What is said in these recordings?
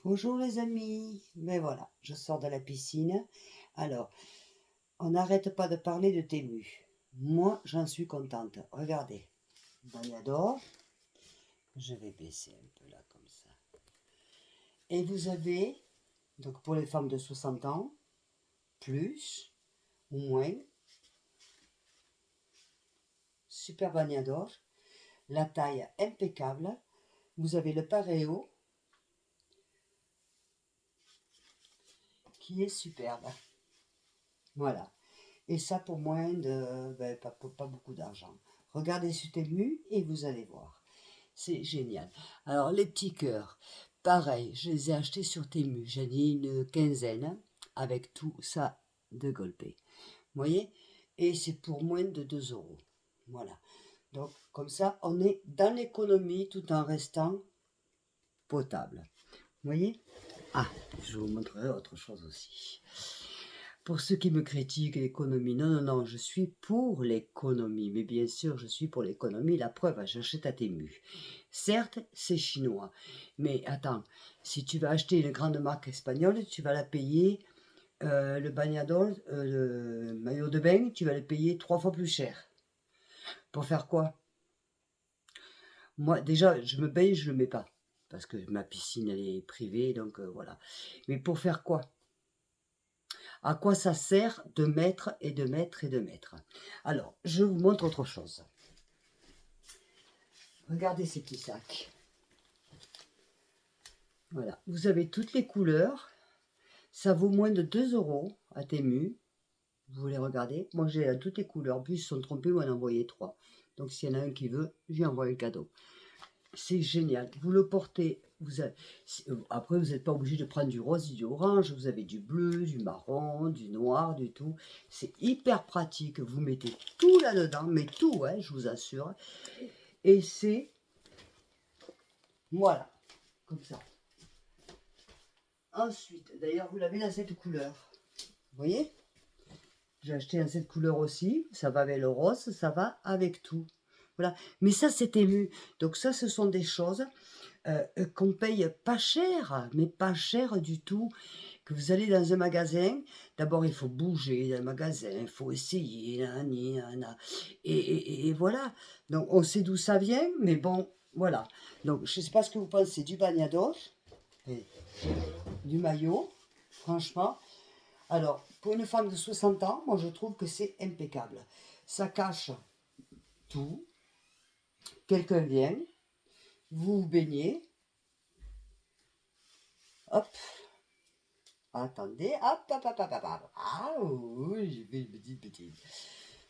Bonjour les amis, ben voilà, je sors de la piscine. Alors, on n'arrête pas de parler de Temu. Moi, j'en suis contente. Regardez, Bagnador, je vais baisser un peu là comme ça. Et vous avez, donc pour les femmes de 60 ans, plus ou moins, super Bagnador, la taille impeccable. Vous avez le pareo qui est superbe. Voilà. Et ça pour moins de, pas beaucoup d'argent. Regardez sur Temu et vous allez voir. C'est génial. Alors, les petits cœurs, pareil, je les ai achetés sur Temu. J'en ai une quinzaine avec tout ça de Golpé. Vous voyez? Et c'est pour moins de 2 euros. Voilà. Donc, comme ça, on est dans l'économie tout en restant potable. Vous voyez? Ah, je vous montrerai autre chose aussi. Pour ceux qui me critiquent l'économie, non, non, non, je suis pour l'économie. Mais bien sûr, je suis pour l'économie. La preuve, j'achète à Temu. Certes, c'est chinois. Mais attends, si tu vas acheter une grande marque espagnole, tu vas la payer, le bagnador, le maillot de bain, tu vas le payer 3 fois plus cher. Pour faire quoi? Moi, déjà, je me baigne, je le mets pas. Parce que ma piscine, elle est privée, donc voilà. Mais pour faire quoi? À quoi ça sert de mettre et de mettre et de mettre? Alors, je vous montre autre chose. Regardez ces petits sacs. Voilà, vous avez toutes les couleurs. Ça vaut moins de 2 euros à Temu. Vous voulez regarder? Moi, j'ai toutes les couleurs. En plus, ils se sont trompés, m'en ont envoyé 3. Donc, s'il y en a un qui veut, je lui envoie un cadeau. C'est génial. Vous le portez. Après, vous n'êtes pas obligé de prendre du rose et du orange. Vous avez du bleu, du marron, du noir, du tout. C'est hyper pratique. Vous mettez tout là-dedans, mais tout, hein, je vous assure. Et c'est, voilà, comme ça. Ensuite, d'ailleurs, vous l'avez dans cette couleur. Vous voyez? J'ai acheté dans cette couleur aussi. Ça va avec le rose, ça va avec tout. Voilà. Mais ça, c'est Temu. Donc ça, ce sont des choses qu'on paye pas cher, mais pas cher du tout. Que vous allez dans un magasin, d'abord il faut bouger dans le magasin, il faut essayer, nani, nana. Et voilà. Donc on sait d'où ça vient, mais bon, voilà. Donc je ne sais pas ce que vous pensez du bagnador, et du maillot, franchement. Alors, pour une femme de 60 ans, moi je trouve que c'est impeccable. Ça cache tout. Quelqu'un vient, vous vous baignez, hop, attendez, hop, hop, hop, hop, hop, hop. Ah oui, j'ai fait une petite petite.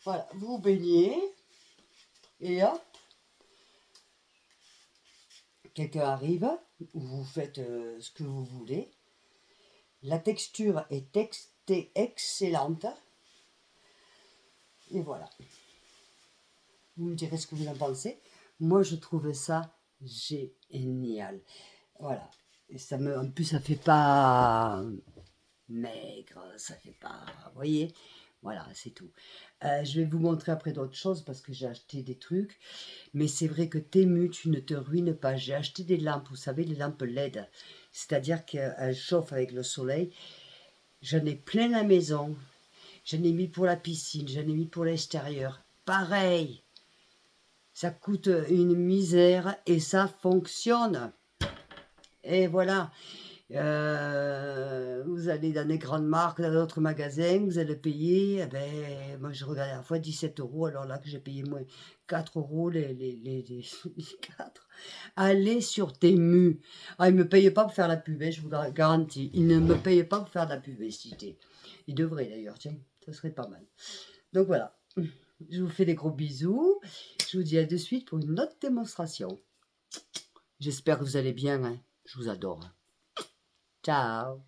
Voilà, vous vous baignez, et hop, quelqu'un arrive, vous faites ce que vous voulez. La texture est excellente. Et voilà. Vous me direz ce que vous en pensez. Moi, je trouve ça génial. Voilà. Et ça me, en plus, ça fait pas maigre, ça fait pas. Vous voyez? Voilà, c'est tout. Je vais vous montrer après d'autres choses parce que j'ai acheté des trucs. Mais c'est vrai que Temu, tu ne te ruines pas. J'ai acheté des lampes, vous savez, les lampes LED. C'est-à-dire qu'elles chauffent avec le soleil. J'en ai plein la maison. J'en ai mis pour la piscine, j'en ai mis pour l'extérieur. Pareil. Ça coûte une misère et ça fonctionne. Et voilà. Vous allez dans des grandes marques, dans d'autres magasins, vous allez payer, moi je regardais à la fois 17 euros, alors là que j'ai payé moins 4 euros les 4. Allez sur Temu. Ah, ils ne me payent pas pour faire la pub, hein, je vous garantis. Ils ne me payent pas pour faire de la publicité. Ils devraient d'ailleurs, tiens, ça serait pas mal. Donc voilà, je vous fais des gros bisous. Je vous dis à de suite pour une autre démonstration. J'espère que vous allez bien, hein. Je vous adore. Ciao.